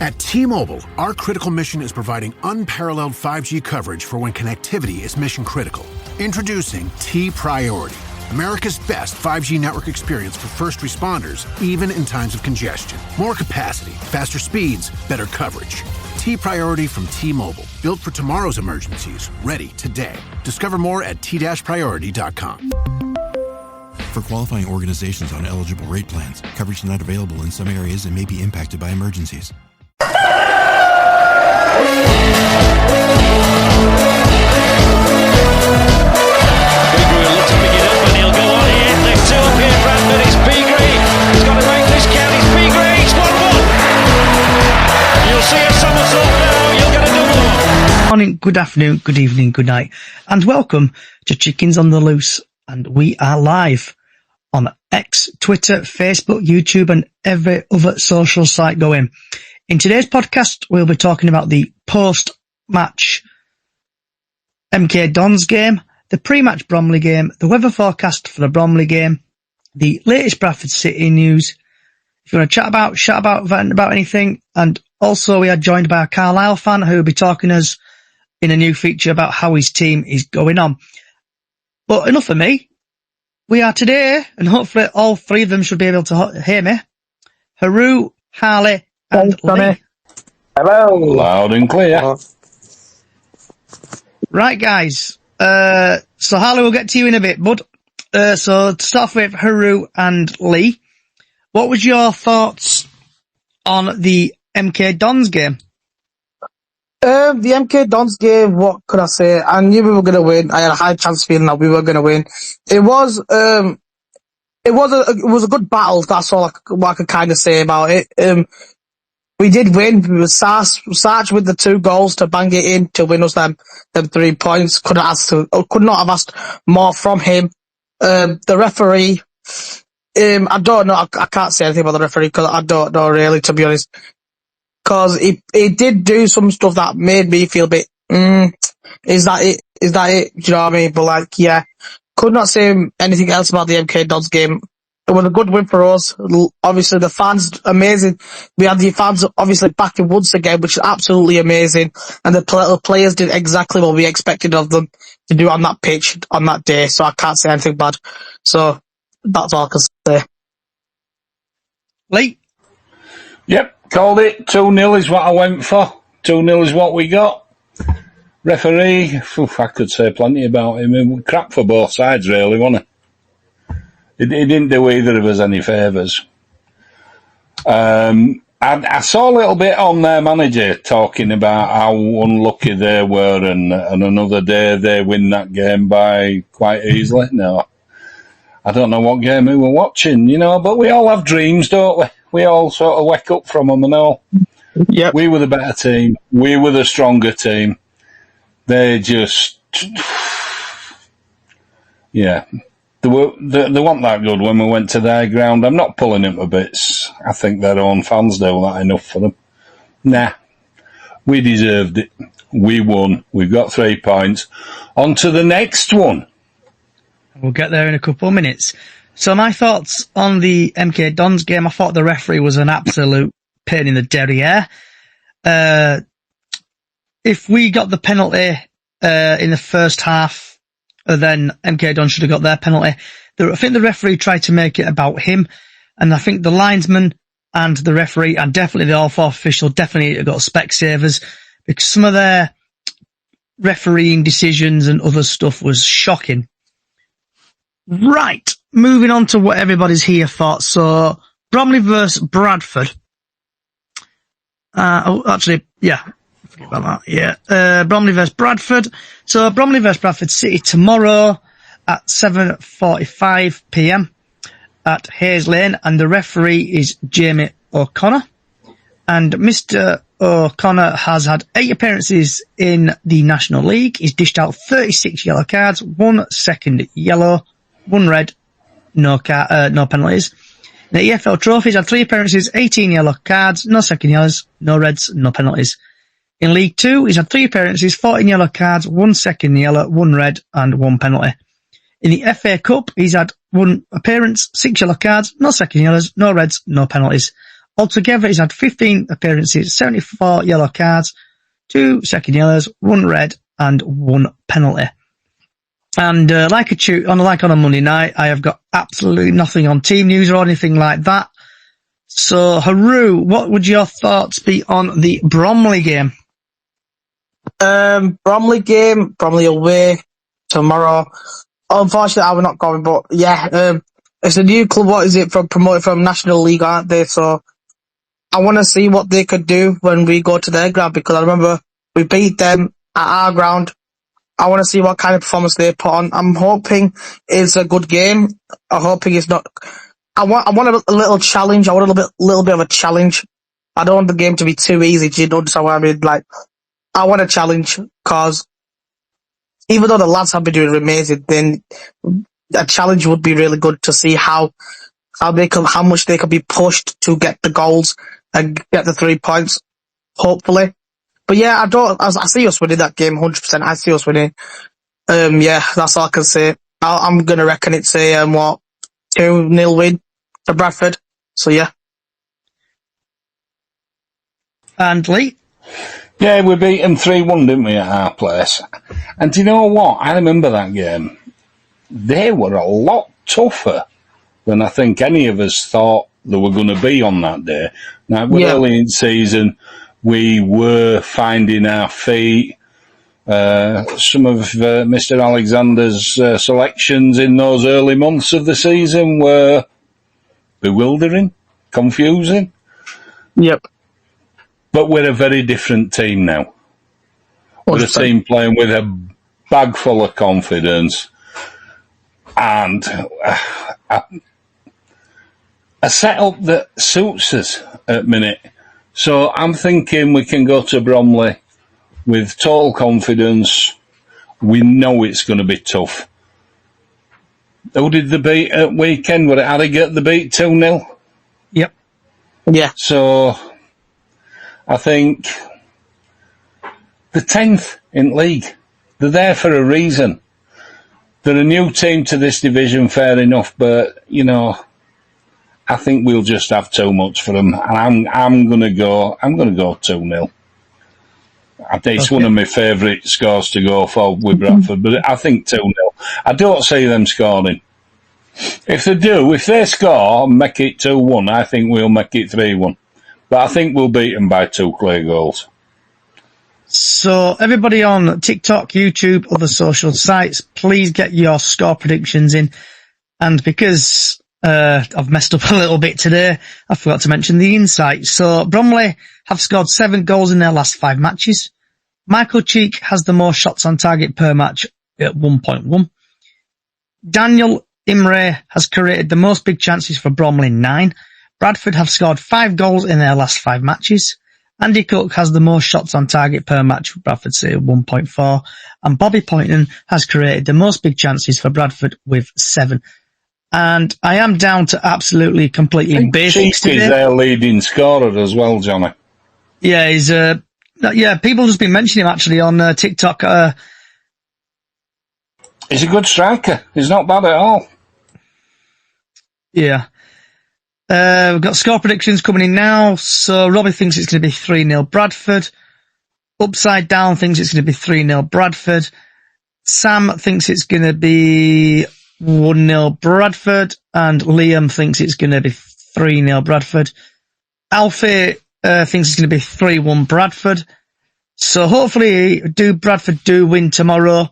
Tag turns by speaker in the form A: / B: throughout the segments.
A: At T-Mobile, our critical mission is providing unparalleled 5G coverage for when connectivity is mission critical. Introducing T-Priority, America's best 5G network experience for first responders, even in times of congestion. More capacity, faster speeds, better coverage. T-Priority from T-Mobile, built for tomorrow's emergencies, ready today. Discover more at t-priority.com.
B: For qualifying organizations on eligible rate plans, coverage not available in some areas and may be impacted by emergencies.
C: Bradford, it's Beagrey. He's got to make this count. It's Beagrey. It's 1-1. You'll see a somersault now. You'll get a double.
D: Morning, good afternoon, good evening, good night, and welcome to Chickens on the Loose. And we are live on X, Twitter, Facebook, YouTube, and every other social site going. In today's podcast, we'll be talking about the post-match MK Dons game, the pre-match Bromley game, the weather forecast for the Bromley game, the latest Bradford City news. If you want to chat about anything, and also we are joined by a Carlisle fan who will be talking to us in a new feature about how his team is going on. But enough of me. We are today, and hopefully all three of them should be able to hear me. Haru, Harley, and Lee.
E: Hello.
F: Loud and clear.
D: Right, guys. So Harley, we'll get to you in a bit, bud. So to start off with Haru and Lee, what was your thoughts on the MK Dons game?
E: The MK Dons game, what could I say? I knew we were going to win. I had a high chance feeling that we were going to win. It was a good battle. That's all what I could kind of say about it. We did win. We were Sarge with the 2 goals to bang it in to win us them 3 points. Could not have asked more from him. The referee, I don't know. I can't say anything about the referee because I don't know really, to be honest. Because he did do some stuff that made me feel a bit, is that it? Do you know what I mean? But like, yeah, could not say anything else about the MK Dons game. It was a good win for us. Obviously, the fans, amazing. We had the fans obviously backing once again, which is absolutely amazing. And the players did exactly what we expected of them to do on that pitch on that day. So I can't say anything bad. So that's all I can say.
D: Lee?
F: Yep, called it. 2-0 is what I went for. 2-0 is what we got. Referee, I could say plenty about him. Crap for both sides, really, wasn't it? He didn't do either of us any favours. I saw a little bit on their manager talking about how unlucky they were, and another day they win that game by quite easily. No, I don't know what game we were watching, but we all have dreams, don't we? We all sort of wake up from them and all.
E: Yep.
F: We were the better team. We were the stronger team. They just, yeah. They weren't that good when we went to their ground. I'm not pulling them to bits. I think their own fans do that enough for them. Nah. We deserved it. We won. We've got 3 points. On to the next one.
D: We'll get there in a couple of minutes. So my thoughts on the MK Dons game, I thought the referee was an absolute pain in the derriere. If we got the penalty in the first half, then MK Dons should have got their penalty. I think the referee tried to make it about him, and I think the linesman and the referee, and definitely the all-fourth official, definitely got Specsavers, because some of their refereeing decisions and other stuff was shocking. Right, moving on to what everybody's here for. So, Bromley versus Bradford. Forget about that. Yeah, Bromley versus Bradford. So, Bromley versus Bradford City tomorrow at 7:45 p.m. at Hayes Lane, and the referee is Jamie O'Connor. And Mr. O'Connor has had 8 appearances in the National League. He's dished out 36 yellow cards, 1 second yellow, 1 red, no penalties. In the EFL Trophy, he's had 3 appearances, 18 yellow cards, no second yellows, no reds, no penalties. In League 2, he's had 3 appearances, 14 yellow cards, 1 second yellow, 1 red, and 1 penalty. In the FA Cup, he's had 1 appearance, 6 yellow cards, no second yellows, no reds, no penalties. Altogether, he's had 15 appearances, 74 yellow cards, 2 second yellows, 1 red, and 1 penalty. And like on a Monday night, I have got absolutely nothing on team news or anything like that. So, Haru, what would your thoughts be on the Bromley game?
E: Bromley away tomorrow. Unfortunately, I will not going, but yeah, it's a new club. What is it promoted from National League, aren't they? So I want to see what they could do when we go to their ground, because I remember we beat them at our ground. I want to see what kind of performance they put on. I'm hoping it's a good game. I'm hoping it's not. I want a little challenge. I want a little bit of a challenge. I don't want the game to be too easy. Do you understand what I mean? Like, I want a challenge, because even though the lads have been doing amazing, then a challenge would be really good to see how much they can be pushed to get the goals and get the 3 points, hopefully. But yeah, I see us winning that game 100%. I see us winning. Yeah, that's all I can say. I'm gonna reckon it's a 2-0 win to Bradford. So yeah.
D: And Lee?
F: Yeah, we beat them 3-1, didn't we, at our place? And do you know what? I remember that game. They were a lot tougher than I think any of us thought they were going to be on that day. Now, early in season, we were finding our feet. Some of Mr. Alexander's selections in those early months of the season were bewildering, confusing.
E: Yep.
F: But we're a very different team now. We're a team playing with a bag full of confidence and a setup that suits us at minute. So I'm thinking we can go to Bromley with total confidence. We know it's going to be tough. Who did they beat at weekend? Were it Harrogate they beat 2-0?
D: Yep.
E: Yeah.
F: So I think the 10th in league. They're there for a reason. They're a new team to this division, fair enough, but, you know, I think we'll just have too much for them. And I'm going to go 2-0. It's one of my favourite scores to go for with Bradford, but I think 2-0. I don't see them scoring. If they score and make it 2-1, I think we'll make it 3-1. But I think we'll beat them by 2 clear goals.
D: So everybody on TikTok, YouTube, other social sites, please get your score predictions in. And because I've messed up a little bit today, I forgot to mention the insight. So Bromley have scored 7 goals in their last 5 matches. Michael Cheek has the most shots on target per match at 1.1. Daniel Imre has created the most big chances for Bromley, 9. Bradford have scored 5 goals in their last 5 matches. Andy Cook has the most shots on target per match for Bradford City, 1.4. And Bobby Poynton has created the most big chances for Bradford with 7. And I am down to absolutely, completely basics today.
F: He's their leading scorer as well, Johnny.
D: Yeah, he's people just been mentioning him actually on TikTok.
F: He's a good striker. He's not bad at all.
D: Yeah. We've got score predictions coming in now. So Robbie thinks it's going to be 3-0 Bradford. Upside Down thinks it's going to be 3-0 Bradford. Sam thinks it's going to be 1-0 Bradford. And Liam thinks it's going to be 3-0 Bradford. Alfie thinks it's going to be 3-1 Bradford. So hopefully Bradford do win tomorrow.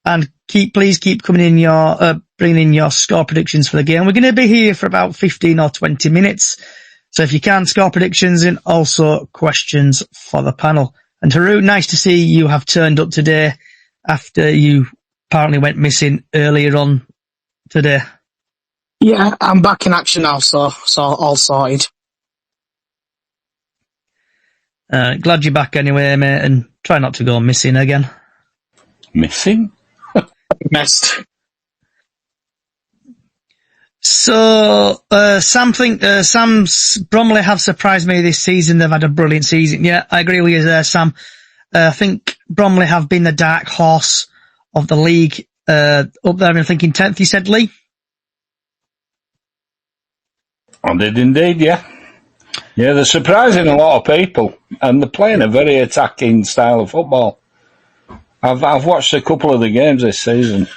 D: And please keep coming in bringing in your score predictions for the game. We're going to be here for about 15 or 20 minutes. So if you can, score predictions and also questions for the panel. And Haru, nice to see you have turned up today after you apparently went missing earlier on today.
E: Yeah, I'm back in action now, so all sorted.
D: Glad you're back anyway, mate, and try not to go missing again.
F: Missing?
E: Missed.
D: So, Sam's Bromley have surprised me this season. They've had a brilliant season. Yeah, I agree with you there, Sam. I think Bromley have been the dark horse of the league. Up there, I'm thinking 10th, you said, Lee?
F: I did indeed, yeah. Yeah, they're surprising a lot of people, and they're playing a very attacking style of football. I've watched a couple of the games this season.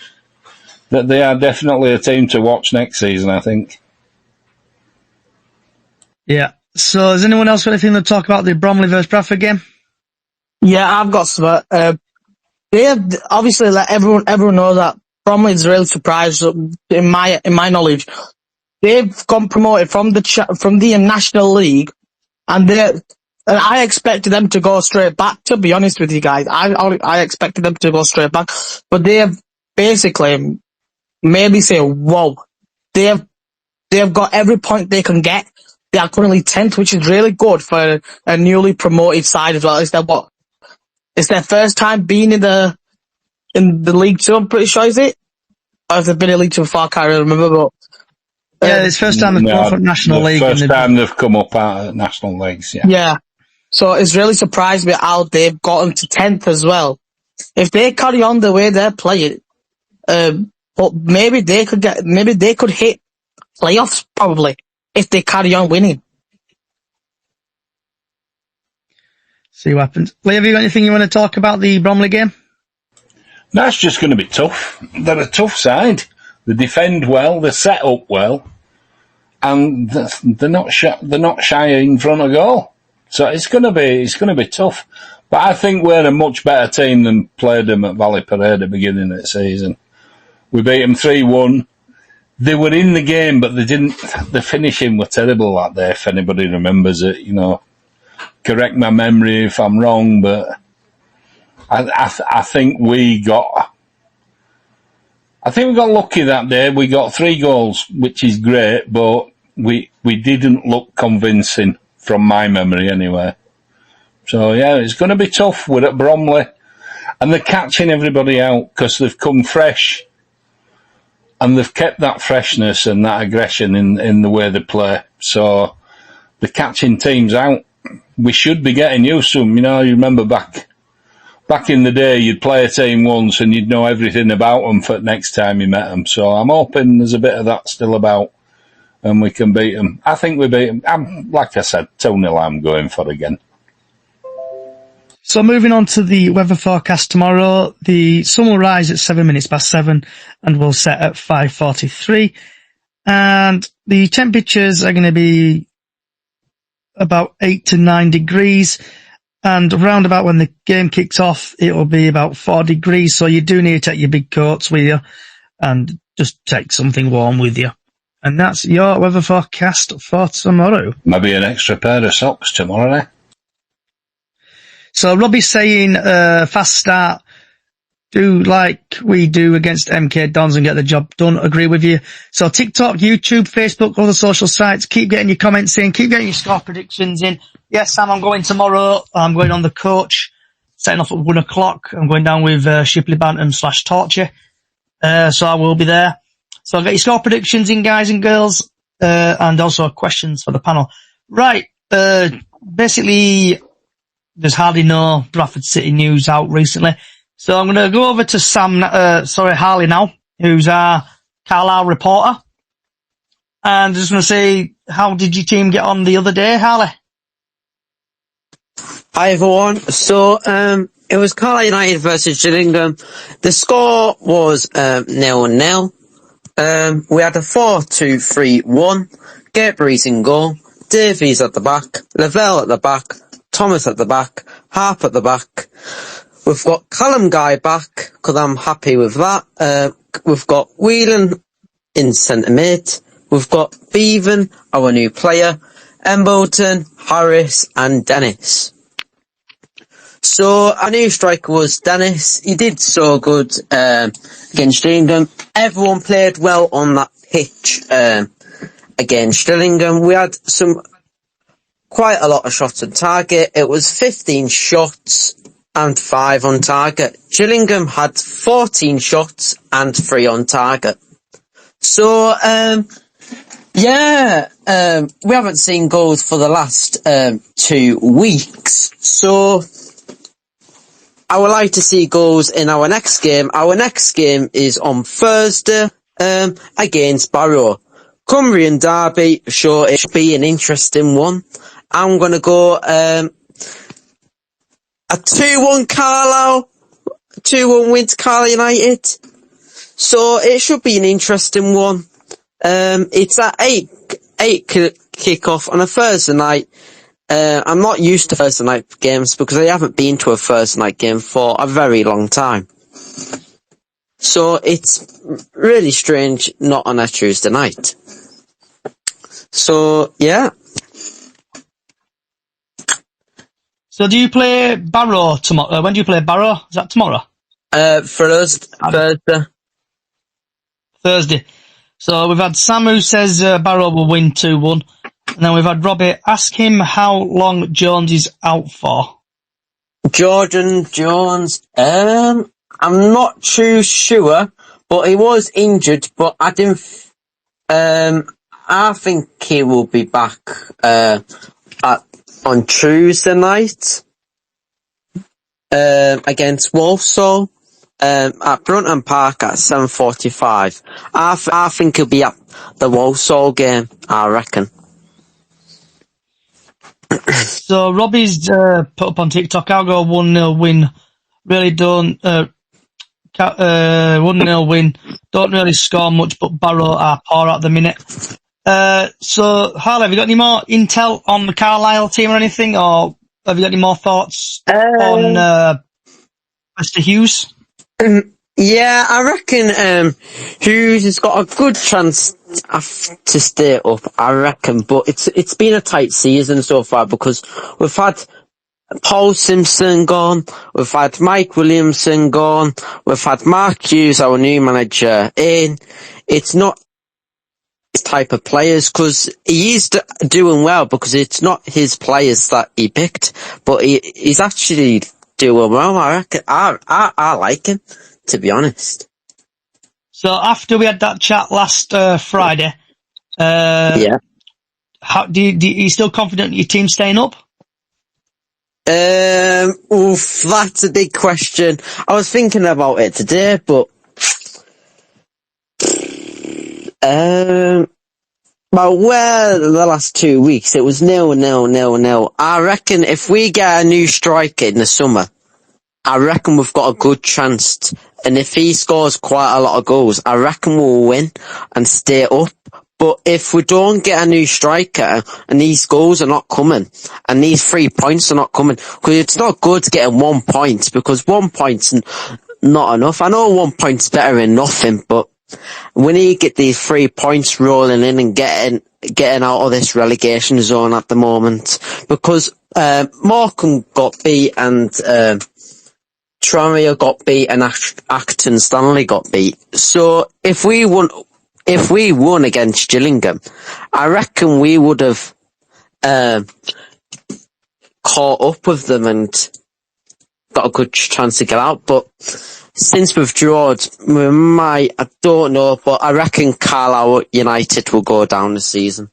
F: That they are definitely a team to watch next season, I think.
D: Yeah. So, has anyone else got anything to talk about the Bromley versus Bradford game?
E: Yeah, I've got some. They have obviously let everyone know that Bromley is really surprised. In my knowledge, they've got promoted from the National League, and I expected them to go straight back. To be honest with you guys, I expected them to go straight back, but they have basically made me say, "Whoa!" They have got every point they can get. They are currently 10th, which is really good for a newly promoted side as well. It's their first time being in the League Two, I'm pretty sure, is it? Or if they've been in League Two before, I can't really remember, but...
D: yeah, it's first time they've come from National League.
F: First time they've come up out of National Leagues, yeah.
E: Yeah. So it's really surprised me how they've gotten to 10th as well. If they carry on the way they're playing, but maybe they could hit playoffs, probably, if they carry on winning.
D: See what happens. Lee, have you got anything you want to talk about the Bromley game?
F: That's just going to be tough. They're a tough side. They defend well, they set up well, and they're not shy in front of goal. So it's going to be tough. But I think we're a much better team than played them at Valley Parade at the beginning of the season. We beat them 3-1. They were in the game, but the finishing were terrible that day, if anybody remembers it, Correct my memory if I'm wrong, but I think we got lucky that day. We got 3 goals, which is great, but we didn't look convincing from my memory anyway. So yeah, it's going to be tough. We're at Bromley, and they're catching everybody out because they've come fresh, and they've kept that freshness and that aggression in the way they play. So they're catching teams out. We should be getting used to them. You remember back in the day, you'd play a team once and you'd know everything about them for next time you met them. So I'm hoping there's a bit of that still about and we can beat them. I think we beat them. Like I said, 2-0 I'm going for again.
D: So moving on to the weather forecast tomorrow, the sun will rise at 7:07 and will set at 5:43. And the temperatures are going to be about 8 to 9 degrees. And round about when the game kicks off, it will be about 4 degrees. So you do need to take your big coats with you and just take something warm with you. And that's your weather forecast for tomorrow.
F: Maybe an extra pair of socks tomorrow, eh?
D: So Robbie's saying, fast start. Do like we do against MK Dons and get the job done. Agree with you. So TikTok, YouTube, Facebook, all the social sites, keep getting your comments in, keep getting your score predictions in. Yes, Sam, I'm going tomorrow. I'm going on the coach, setting off at 1 o'clock. I'm going down with Shipley Bantam / Torture. So I will be there. So I'll get your score predictions in, guys and girls, and also questions for the panel. Right, basically, there's hardly no Bradford City news out recently. So I'm going to go over to Harley now, who's our Carlisle reporter. And just going to say, how did your team get on the other day, Harley?
G: Hi everyone. So, it was Carlisle United versus Gillingham. The score was 0-0. We had a 4-2-3-1. Gabriel's in goal. Davies at the back. Lavelle at the back. Thomas at the back. Harp at the back. We've got Callum Guy back, because I'm happy with that. We've got Whelan in centre mid. We've got Bevan, our new player. Embleton, Harris and Dennis. So our new striker was Dennis. He did so good against Gillingham. Everyone played well on that pitch against Gillingham. We had quite a lot of shots on target. It was 15 shots and 5 on target. Gillingham had 14 shots and 3 on target. So, we haven't seen goals for the last 2 weeks. So, I would like to see goals in our next game. Our next game is on Thursday against Barrow. Cumbrian Derby, sure, it should be an interesting one. I'm going to go a 2-1 Carlisle, 2-1 win to Carlisle United. So it should be an interesting one. It's at 8 kick-off on a Thursday night. I'm not used to Thursday night games because I haven't been to a Thursday night game for a very long time. So it's really strange not on a Tuesday night. So, yeah.
D: So do you play Barrow tomorrow? When do you play Barrow? Is that tomorrow?
G: For us,
D: Thursday. So we've had Sam who says Barrow will win 2-1. And then we've had Robbie. Ask him how long Jones is out for.
G: Jordan Jones, I'm not too sure, but he was injured, but I think he will be back, on Tuesday night, against Walsall, at Brunton Park at 7:45. I think he'll be at the Walsall game, I reckon.
D: So Robbie's put up on TikTok, I'll go 1-0 win. Really don't 1-0 win. Don't really score much, but Barrow are poor at the minute. So Harley, have you got any more intel on the Carlisle team or anything, or have you got any more thoughts on Mr. Hughes?
G: Yeah, I reckon Hughes has got a good chance to stay up, I reckon, but it's been a tight season so far because we've had Paul Simpson gone, we've had Mike Williamson gone, we've had Mark Hughes, our new manager, in. It's not his type of players, because he is doing well, because it's not his players that he picked, but he's actually doing well, I reckon. I like him, to be honest.
D: So after we had that chat last Friday,
G: yeah.
D: How do you still confident your team's staying up?
G: That's a big question. I was thinking about it today, but well, the last 2 weeks it was 0-0. I reckon if we get a new striker in the summer, I reckon we've got a good chance. And if he scores quite a lot of goals, I reckon we'll win and stay up. But if we don't get a new striker and these goals are not coming and these 3 points are not coming, because it's not good getting 1 point, because 1 point's not enough. I know 1 point's better than nothing, but we need to get these 3 points rolling in and getting out of this relegation zone at the moment, because Morecambe got beat and Tranmere got beat and Acton Stanley got beat. So if we won against Gillingham, I reckon we would have caught up with them and got a good chance to get out. But since we've drawn, we might, I don't know, but I reckon Carlisle United will go down this season.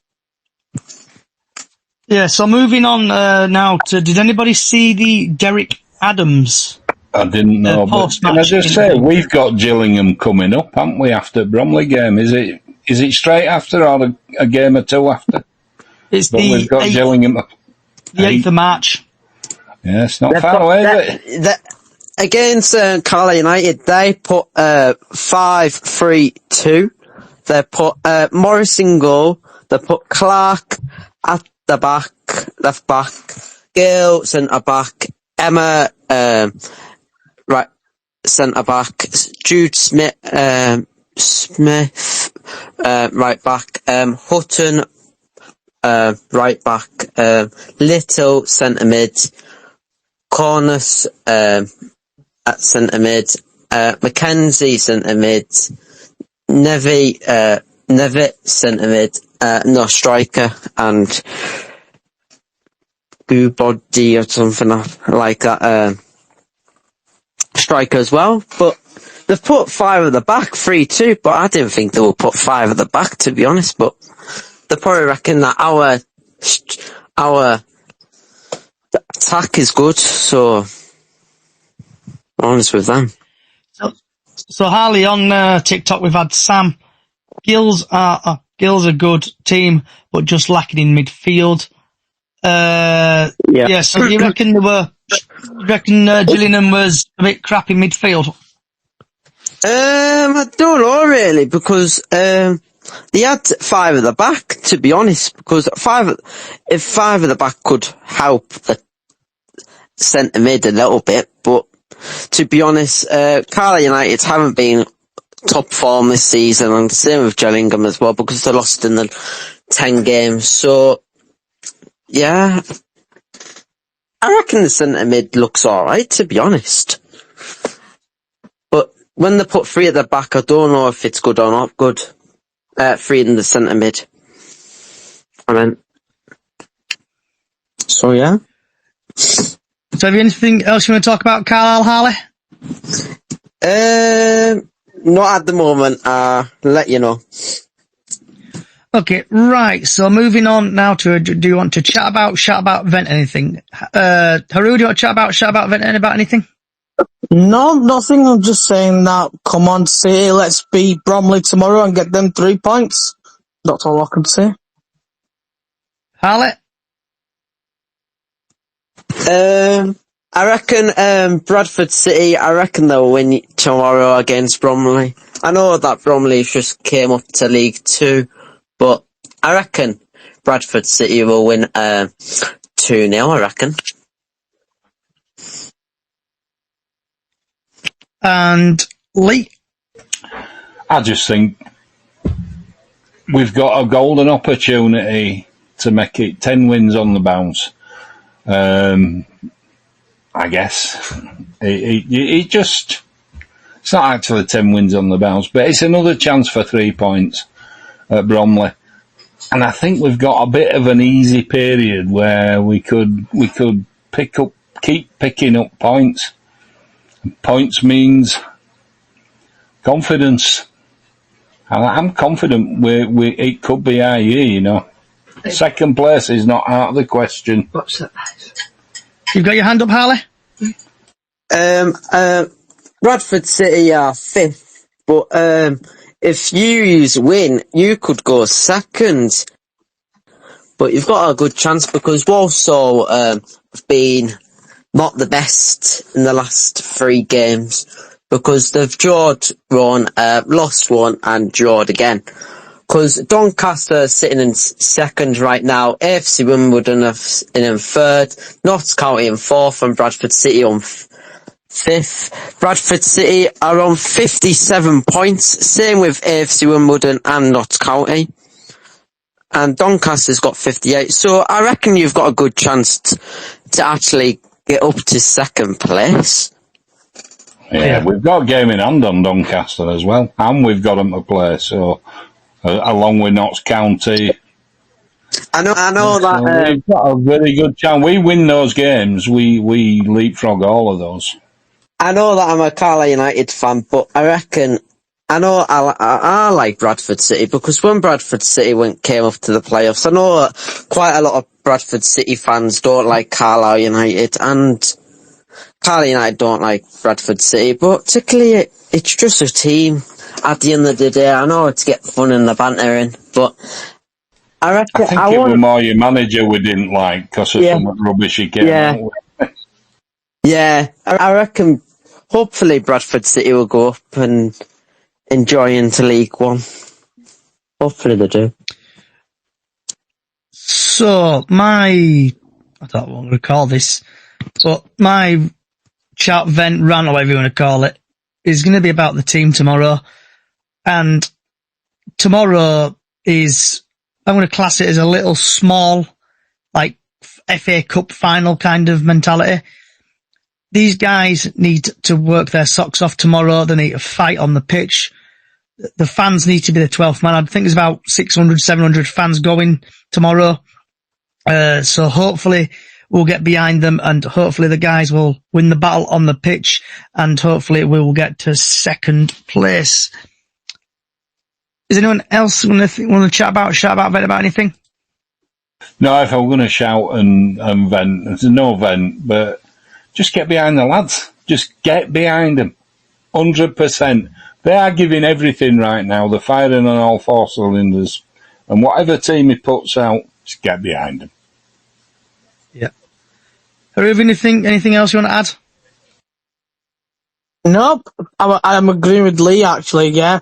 D: Yeah, so moving on now to, did anybody see the Derek Adams?
F: I didn't know, but can I just say, we've got Gillingham coming up, haven't we, after Bromley game? Is it straight after or a game or two after?
D: It's
F: but we've got Gillingham.
D: The 8th of March.
F: Yeah, it's not far away, is it?
G: Against Carlisle United, they put 5-3-2. They put Morris in goal. They put Clark at the back, left back. Gale, centre back. Emma, right, centre back. Jude Smith, right back. Hutton, right back. Little, centre mid. Cornus, at centre mid. Mackenzie, centre mid. Nevitt, centre mid. No, striker. And Goobody or something like that, striker as well. But they've put 5 at the back, 3-2, but I didn't think they would put 5 at the back, to be honest. But they probably reckon that our attack is good, so I'm honest with them.
D: So Harley, on TikTok we've had Sam. Gills are a good team, but just lacking in midfield.
G: Yeah.
D: So you reckon Gillingham was a bit crap in midfield?
G: I don't know really, because they had 5 at the back, to be honest, because if 5 at the back could help the centre mid a little bit, but to be honest, Carlisle United haven't been top form this season, and the same with Gillingham as well, because they lost in the 10 games. So, yeah, I reckon the centre mid looks alright, to be honest. But when they put 3 at the back, I don't know if it's good or not good. 3 in the centre mid. So, yeah.
D: So have you anything else you want to talk about, Carlisle, Harley?
G: Not at the moment. I'll let you know.
D: Okay, right. So moving on now to, do you want to chat about, vent anything? Haru, do you want to chat about, vent about anything?
E: No, nothing. I'm just saying that, come on, City, let's beat Bromley tomorrow and get them 3 points. That's all I can say.
D: Harley?
G: I reckon Bradford City, I reckon they'll win tomorrow against Bromley. I know that Bromley just came up to League 2, but I reckon Bradford City will win 2-0, I reckon.
D: And Lee?
F: I just think we've got a golden opportunity to make it 10 wins on the bounce. I guess it just, it's not actually 10 wins on the bounce, but it's another chance for 3 points at Bromley. And I think we've got a bit of an easy period where we could keep picking up points. Points means confidence. I'm confident it could be our year, you know. Second place is not out of the question.
D: What's that? You've got your hand up, Harley?
G: Bradford City are 5th, but if you win, you could go 2nd. But you've got a good chance, because Walsall have been not the best in the last 3 games, because they've drawed one, lost one, and drawed again. Because Doncaster are sitting in 2nd right now, AFC Wimbledon are in 3rd, Notts County in 4th, and Bradford City on 5th. Bradford City are on 57 points, same with AFC Wimbledon and Notts County. And Doncaster's got 58, so I reckon you've got a good chance to actually get up to 2nd place.
F: Yeah, we've got a game in hand on Doncaster as well, and we've got them to play, so along with Notts County.
G: I know that.
F: We've got a very good chance. We win those games, we leapfrog all of those.
G: I know that I'm a Carlisle United fan, but I reckon, I know I like Bradford City, because when Bradford City came up to the playoffs, I know that quite a lot of Bradford City fans don't like Carlisle United, and Carlisle United don't like Bradford City, but particularly it's just a team. At the end of the day, I know it's get fun and the banter in, but I reckon
F: I think it was more your manager we didn't like because of some rubbish he came out with.
G: Yeah, I reckon hopefully Bradford City will go up and enjoy into League 1. Hopefully they do.
D: So, I don't know what I'm going to call this, but my chat, vent, rant, or whatever you want to call it, is going to be about the team tomorrow. And tomorrow is, I'm going to class it as a little small, like FA Cup final kind of mentality. These guys need to work their socks off tomorrow. They need to fight on the pitch. The fans need to be the 12th man. I think there's about 600, 700 fans going tomorrow. So hopefully we'll get behind them, and hopefully the guys will win the battle on the pitch, and hopefully we will get to 2nd place. Is anyone else want to chat about, vent about anything?
F: No, if I'm going to shout and vent, there's no vent, but just get behind the lads. Just get behind them. 100%. They are giving everything right now. They're firing on all 4 cylinders. And whatever team he puts out, just get behind them.
D: Yeah. Haroon, anything else you want to add?
E: Nope. I'm agreeing with Lee, actually, yeah.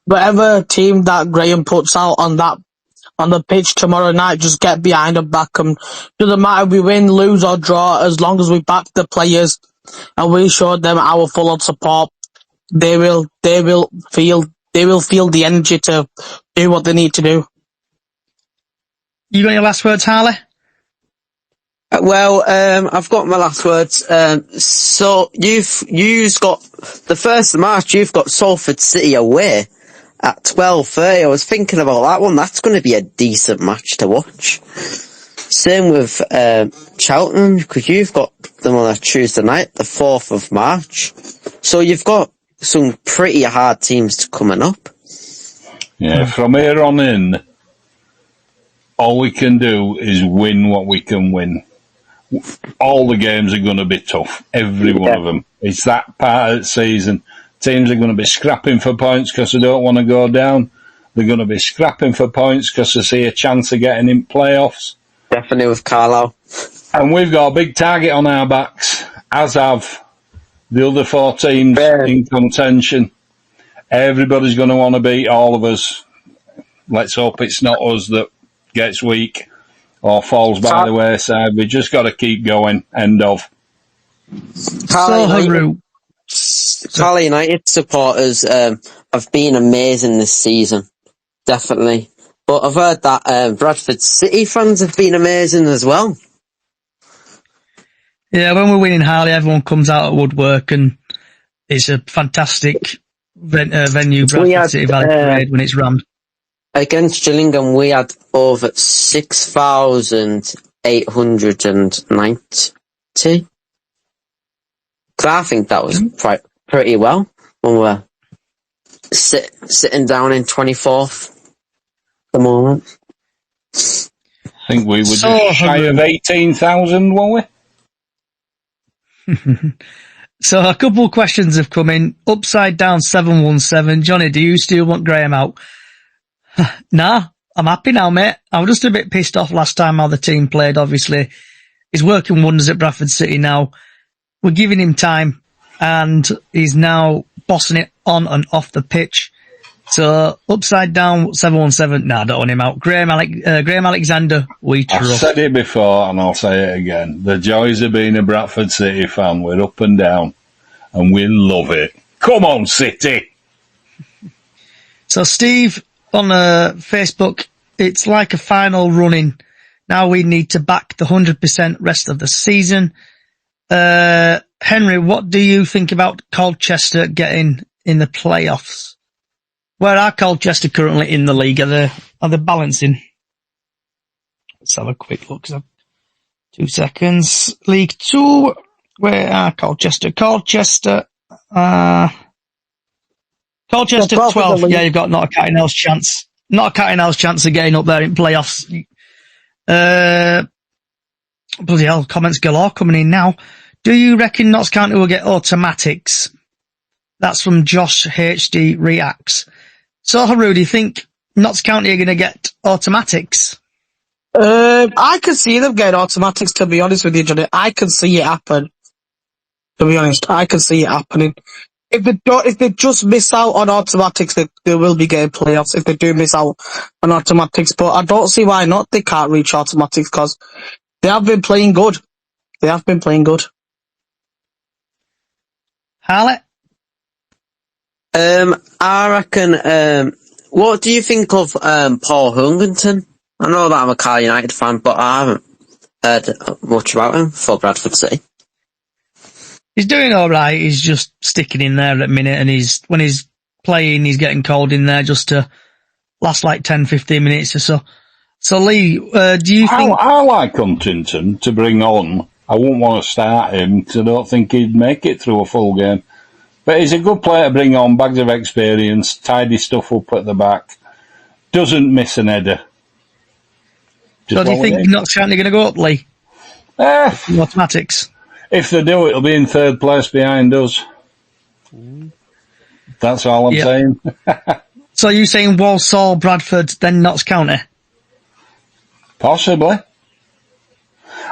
E: Whatever team that Graham puts out on the pitch tomorrow night, just get behind and back them. Doesn't matter if we win, lose or draw, as long as we back the players and we show them our full on support, they will feel the energy to do what they need to do.
D: You got your last words, Harley?
G: Well, I've got my last words. So you've got the 1st of March. You've got Salford City away at 12:30. I was thinking about that one. That's going to be a decent match to watch. Same with Cheltenham, because you've got them on a Tuesday night, the 4th of March. So you've got some pretty hard teams coming up.
F: Yeah, from here on in, all we can do is win what we can win. All the games are going to be tough, every one of them. It's that part of the season. Teams are going to be scrapping for points because they don't want to go down. They're going to be scrapping for points because they see a chance of getting in playoffs.
G: Definitely with Carlisle.
F: And we've got a big target on our backs, as have the other 4 teams in contention. Everybody's going to want to beat all of us. Let's hope it's not us that gets weak or falls by the wayside. We just got to keep going. End of.
G: Carlisle United supporters have been amazing this season. Definitely. But I've heard that Bradford City fans have been amazing as well.
D: Yeah, when we're winning, Harley, everyone comes out of woodwork, and it's a fantastic venue, Bradford City Valley Parade, when it's run.
G: Against Gillingham, we had over 6,890. I think that was pretty well when we're sitting down in 24th at the moment.
F: I think we were just shy of 18,000, weren't we?
D: So a couple of questions have come in. Upside Down 717. Johnny, do you still want Graham out? Nah, I'm happy now, mate. I was just a bit pissed off last time how the team played, obviously. He's working wonders at Bradford City now. We're giving him time, and he's now bossing it on and off the pitch. So, Upside Down 717, nah, I don't want him out. Graham Alexander, we trust.
F: I've said it before, and I'll say it again. The joys of being a Bradford City fan, we're up and down, and we love it. Come on, City!
D: So, Steve, on Facebook, it's like a final running. Now we need to back the 100% rest of the season. Henry, what do you think about Colchester getting in the playoffs? Where are Colchester currently in the league? Are they balancing? Let's have a quick look. 2 seconds. League 2. Where are Colchester? Colchester 12. Yeah, you've got not a cat in hell's chance. Not a cat in hell's chance of getting up there in playoffs. Bloody hell, comments galore coming in now. Do you reckon Notts County will get automatics? That's from Josh HD Reacts. So, Haru, do you think Notts County are going to get automatics?
E: I can see them getting automatics, to be honest with you, Johnny. I can see it happen. To be honest, I can see it happening. If they just miss out on automatics, they will be getting playoffs if they do miss out on automatics. But I don't see why not. They can't reach automatics because they have been playing good. They have been playing good.
D: Harley?
G: I reckon, what do you think of Paul Hungington? I know that I'm a Carl United fan, but I haven't heard much about him for Bradford City.
D: He's doing alright, he's just sticking in there at a minute, and when he's playing, he's getting called in there just to last like 10-15 minutes or so. So Lee, do you think...
F: I like Huntington to bring on. I wouldn't want to start him because I don't think he'd make it through a full game. But he's a good player to bring on, bags of experience, tidy stuff up at the back, doesn't miss an header.
D: So do you think Notts County going to go up, Lee? Mathematics.
F: If they do, it'll be in third place behind us. That's all I'm saying.
D: So you saying Walsall, Bradford, then Notts County?
F: Possibly.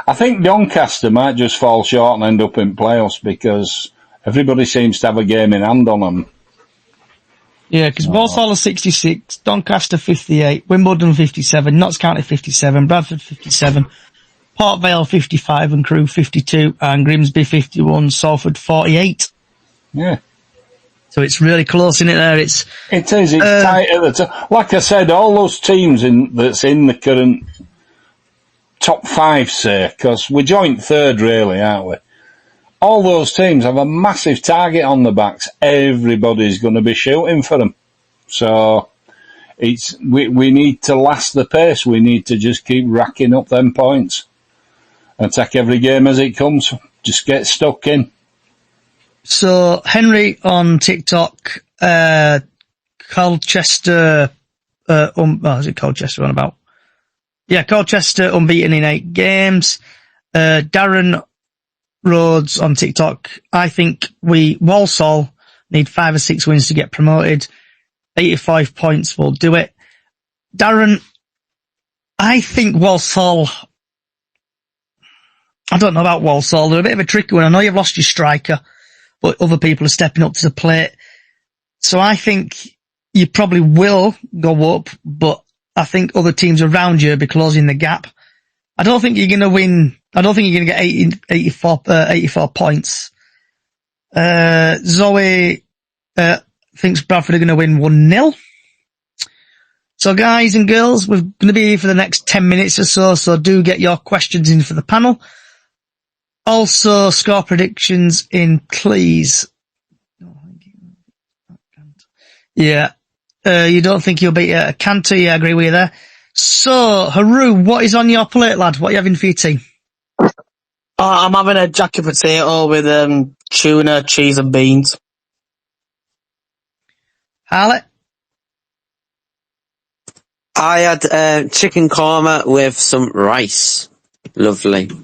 F: I think Doncaster might just fall short and end up in playoffs because everybody seems to have a game in hand on them.
D: Yeah, because Walsall are 66, Doncaster 58, Wimbledon 57, Notts County 57, Bradford 57, Port Vale 55 and Crewe 52, and Grimsby 51, Salford 48.
F: Yeah.
D: So it's really close in it there. It is. It's
F: tight at the top. Like I said, all those teams that's in the current top 5, say, because we're joint third, really, aren't we? All those teams have a massive target on the backs. Everybody's going to be shooting for them. So we need to last the pace. We need to just keep racking up them points and take every game as it comes. Just get stuck in.
D: So Henry on TikTok, Colchester, is it Colchester on about? Yeah, Colchester unbeaten in 8 games. Darren Rhodes on TikTok, I think Walsall need 5 or 6 wins to get promoted. 85 points will do it. Darren, I think Walsall, I don't know about Walsall. They're a bit of a tricky one. I know you've lost your striker, but other people are stepping up to the plate. So I think you probably will go up, but I think other teams around you will be closing the gap. I don't think you're going to win. I don't think you're going to get 84 points. Zoe thinks Bradford are going to win 1-0. So guys and girls, we're going to be here for the next 10 minutes or so do get your questions in for the panel. Also, score predictions in, please. Yeah. You don't think you'll beat Cantor? Yeah, I agree with you there. So, Haru, what is on your plate, lad? What are you having for your tea?
E: I'm having a jacket potato with tuna, cheese and beans.
D: Harley?
G: I had chicken korma with some rice. Lovely.
D: Do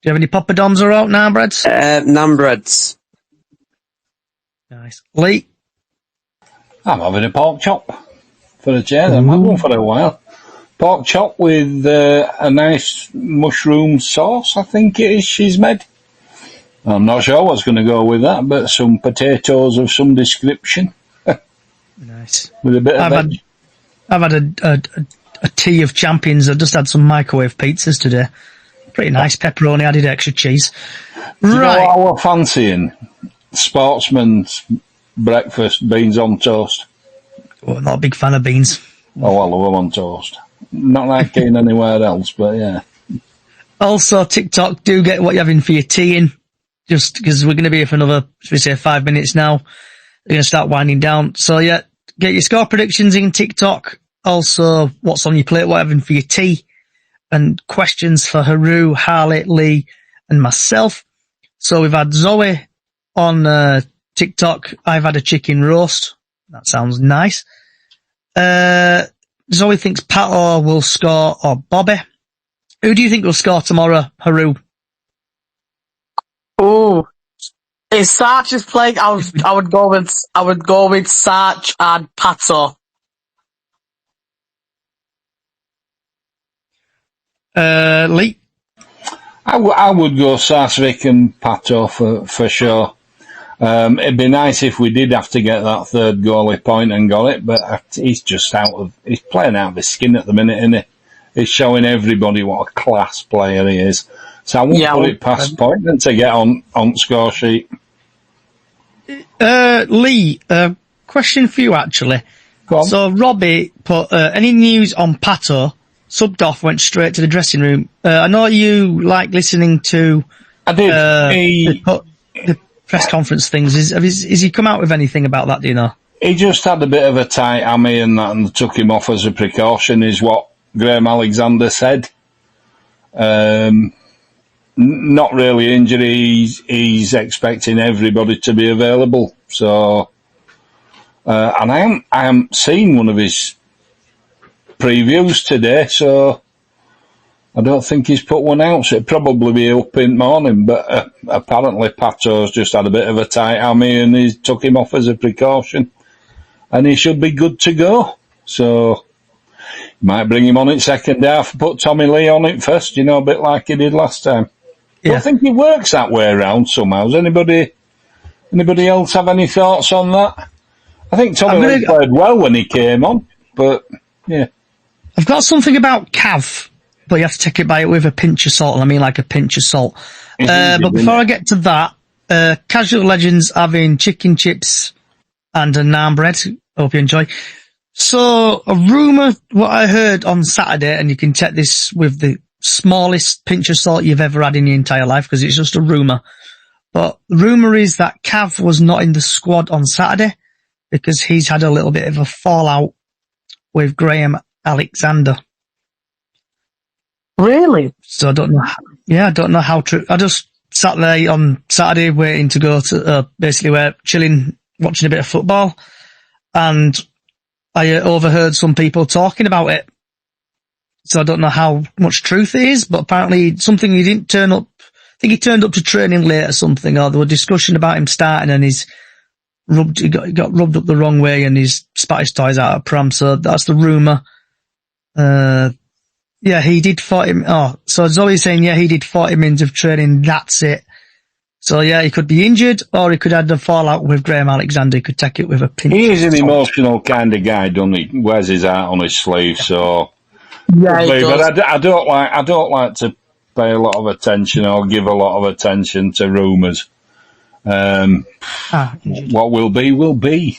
D: you have any poppadoms or out now, breads?
G: Naan breads.
D: Nice. Lee?
F: I'm having a pork chop for a change. I've had one for a while. Pork chop with a nice mushroom sauce, I think it is she's made. I'm not sure what's going to go with that, but some potatoes of some description.
D: Nice.
F: With a bit of veg.
D: I've had a tea of champions. I just had some microwave pizzas today. Pretty nice. Pepperoni, added extra cheese.
F: Do you
D: Right.
F: know what I was fancying? Sportsman's breakfast, beans on toast.
D: Oh, I'm not a big fan of beans.
F: Oh, I love them on toast. Not like keen anywhere else, but yeah.
D: Also, TikTok, do get what you're having for your tea in. Just because we're going to be here for another, should we say, 5 minutes now. We're going to start winding down. So yeah, get your score predictions in TikTok. Also, what's on your plate, what you're having for your tea. And questions for Haru, Harley, Lee, and myself. So we've had Zoe on TikTok. I've had a chicken roast. That sounds nice. Zoe thinks Pato will score or Bobby. Who do you think will score tomorrow, Haru?
E: Oh, if Sarch is playing, I would go with Sarch and Pato.
D: Lee?
F: I would go Sarsvik and Pato for sure. It'd be nice if we did have to get that third goalie point and got it, but he's playing out of his skin at the minute, isn't he? He's showing everybody what a class player he is. So I won't put it past Point to get on score sheet.
D: Lee, question for you actually.
F: Go on.
D: So Robbie put, any news on Pato? Subbed off, went straight to the dressing room. I know you like listening to
F: I did.
D: The press conference things. Is he come out with anything about that, do you know?
F: He just had a bit of a tight hammy and that, and took him off as a precaution, is what Graham Alexander said. Not really injury. He's expecting everybody to be available. So, and I haven't seen one of his previews today, so I don't think he's put one out. So it'll probably be up in the morning. But apparently Pato's just had a bit of a tight hammy and he took him off as a precaution, and he should be good to go. So Might bring him on in second half, put Tommy Lee on it first, a bit like he did last time.
D: Yeah.
F: Don't think it works that way around somehow. Does anybody else have any thoughts on that? I think Tommy Lee played well when he came on, but yeah.
D: I've got something about Cav, but you have to take it with a pinch of salt, and I mean like a pinch of salt. But before I get to that, Casual Legends having chicken chips and a naan bread. Hope you enjoy. So, a rumour, what I heard on Saturday, and you can check this with the smallest pinch of salt you've ever had in your entire life, because it's just a rumour. But the rumour is that Cav was not in the squad on Saturday, because he's had a little bit of a fallout with Graham Alexander.
E: Really?
D: So I don't know how true. I just sat there on Saturday waiting to go to, basically we're chilling, watching a bit of football, and I overheard some people talking about it. So I don't know how much truth it is, but apparently something he didn't turn up. I think he turned up to training late or something, or there was discussion about him starting and he got rubbed up the wrong way and he's spat his toys out of pram. So that's the rumour. Yeah, he did 40. So Zoe's saying, yeah, he did 40 minutes of training. That's it. So yeah, he could be injured, or he could have the fallout with Graham Alexander. He could take it with a pinch.
F: He is an emotional kind of guy, doesn't he? Wears his heart on his sleeve. So
E: yeah,
F: but I don't like to pay a lot of attention or give a lot of attention to rumours. What will be, will be.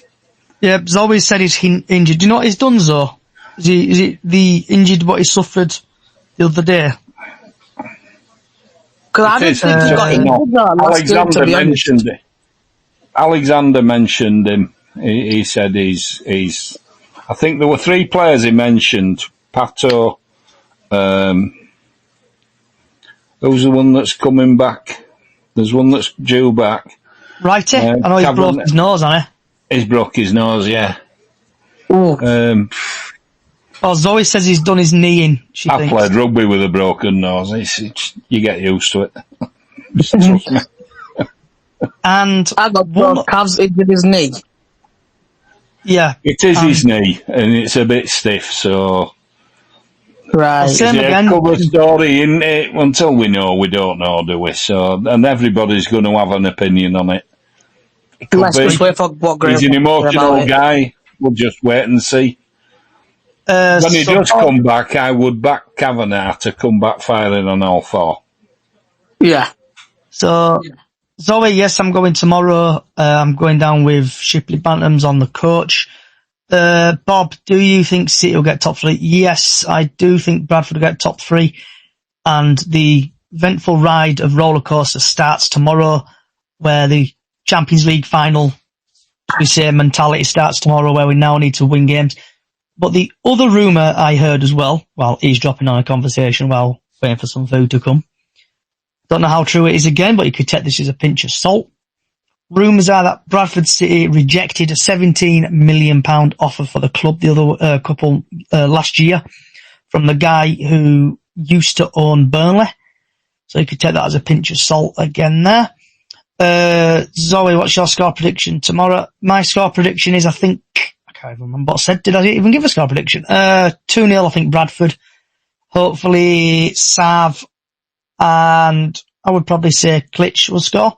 D: Yeah, Zoe said he's injured. Do you know what he's done, Zoe? Is it the injured what he suffered the other day?
E: Because I didn't think he got injured.
F: Alexander mentioned him. He said he's. I think there were 3 players he mentioned. Pato. Who's the one that's coming back? There's one that's due back.
D: Righty. I know he's broke his nose, hasn't he?
F: He's broke his nose, yeah.
D: Zoe says he's done his knee in.
F: I've played rugby with a broken nose. You get used to it. Trust me.
D: And
E: I got Cavs injured his knee.
D: Yeah.
F: It is his knee, and it's a bit stiff, so...
E: Right.
F: It's a cover story, isn't it? Until we know, we don't know, do we? So, and everybody's going to have an opinion on it.
E: Let's just wait for what Graham.
F: He's an emotional guy. We'll just wait and see. When he does come back, I would back Kavanagh to come back firing on all 4.
E: Yeah.
D: So, Zoe, yes, I'm going tomorrow. I'm going down with Shipley Bantams on the coach. Bob, do you think City will get top 3? Yes, I do think Bradford will get top 3. And the eventful ride of roller coaster starts tomorrow, where the Champions League final, we say mentality starts tomorrow, where we now need to win games. But the other rumour I heard as well, while eavesdropping on a conversation while waiting for some food to come. Don't know how true it is again, but you could take this as a pinch of salt. Rumours are that Bradford City rejected a £17 million offer for the club the other couple last year from the guy who used to own Burnley. So you could take that as a pinch of salt again there. Zoe, what's your score prediction tomorrow? My score prediction is, I think, I can't even remember what I said. Did I even give a score prediction? 2-0, I think, Bradford. Hopefully, Sav, and I would probably say Klitsch will score.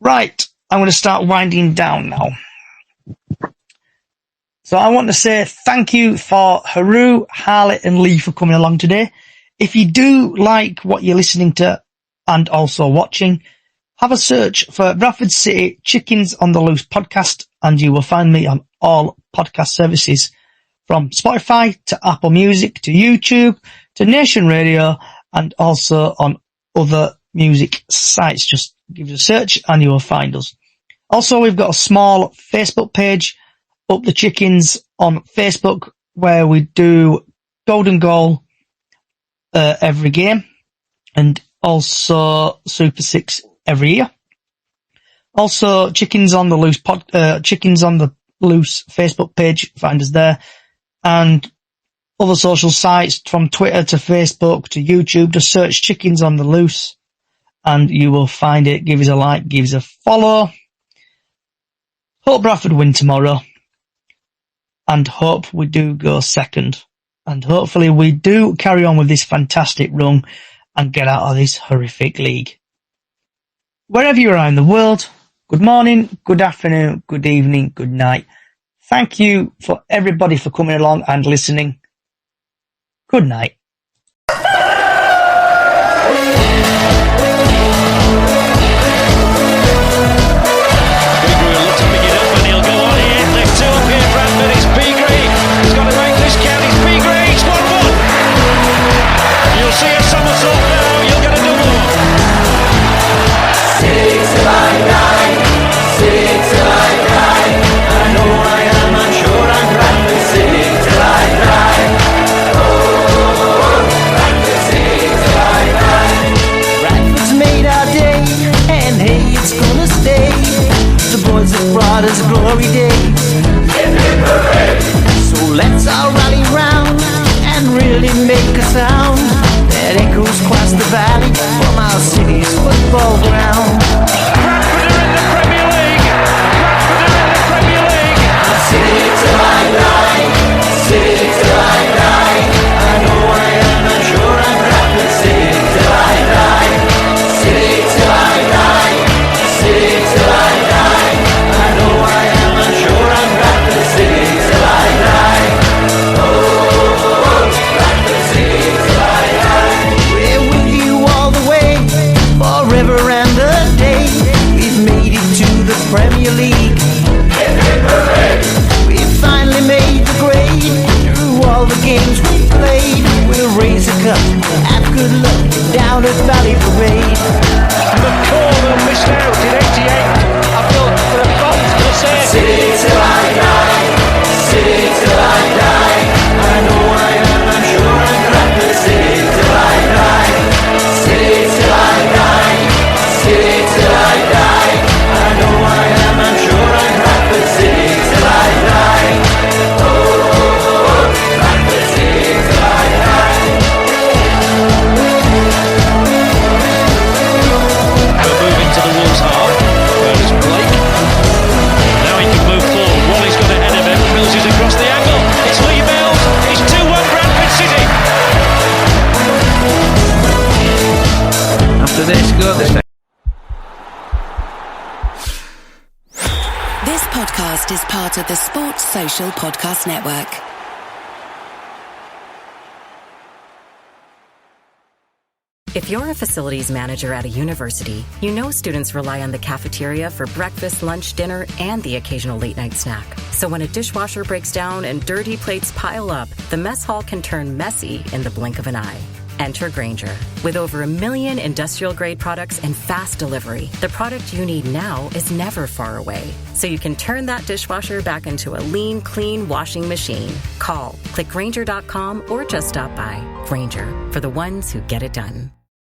D: Right, I'm going to start winding down now. So I want to say thank you for Haru, Harley and Lee for coming along today. If you do like what you're listening to and also watching, have a search for Bradford City Chickens on the Loose podcast, and you will find me on all podcast services, from Spotify to Apple Music to YouTube to Nation Radio, and also on other music sites. Just give us a search and you will find us. Also, we've got a small Facebook page, Up the Chickens, on Facebook, where we do Golden Goal every game, and also Super 6 every year. Also, Chickens on the Loose Chickens on the Loose Facebook page, find us there, and other social sites from Twitter to Facebook to YouTube. Just search Chickens on the Loose and you will find it. Give us a like, give us a follow. Hope Bradford win tomorrow, and hope we do go second. And hopefully we do carry on with this fantastic run and get out of this horrific league. Wherever you are in the world, good morning, good afternoon, good evening, good night. Thank you for everybody for coming along and listening. Good night.
C: Bradford, it's Green. He's got to make this count. It's Green. It's 1-1. You'll see a somersault now. You'll get a double.
H: City till I die. City till I die. I know I am. I'm sure I'm Bradford. City till I die. Oh, Bradford City till I die. Bradford's made our day, and hey, it's gonna stay. The boys have brought us glory days. So let's all rally round and really make a sound that echoes across the valley from our city's football ground.
C: Bradford are in the Premier League. Bradford are in the Premier League.
H: City till I die. City till I die. I know I am. I'm sure I'm Bradford. City till I die. City till I die. City till I die. I know I am. I'm sure I'm Bradford. City till I die. Oh, Bradford City till I die. We're with you all the way, forever and a day. We've made it to the Premier League. We finally made the grade. Through all the games we played, we'll raise a cup, have good luck down at Valley Parade.
C: McCall missed out in 88. I feel for a bolt to say it.
H: City till I die. City till I die. I know I am. I'm sure I'm Bradford. City till I die. City till I die. City till I die. I know I am. I'm sure I'm Bradford. City till I die. Oh, Bradford City till I die.
C: We're moving to the Wolves half. Where is Blake? Now he can move forward. Wally's got ahead of him. Mills is across the angle. It's Lee Mills. It's 2-1 Bradford City.
H: After this, go this.
I: This podcast is part of the Sports Social Podcast Network.
J: If you're a facilities manager at a university, you know students rely on the cafeteria for breakfast, lunch, dinner, and the occasional late-night snack. So when a dishwasher breaks down and dirty plates pile up, the mess hall can turn messy in the blink of an eye. Enter Grainger. With over 1 million industrial-grade products and fast delivery, the product you need now is never far away. So you can turn that dishwasher back into a lean, clean washing machine. Call, click Grainger.com, or just stop by. Grainger, for the ones who get it done.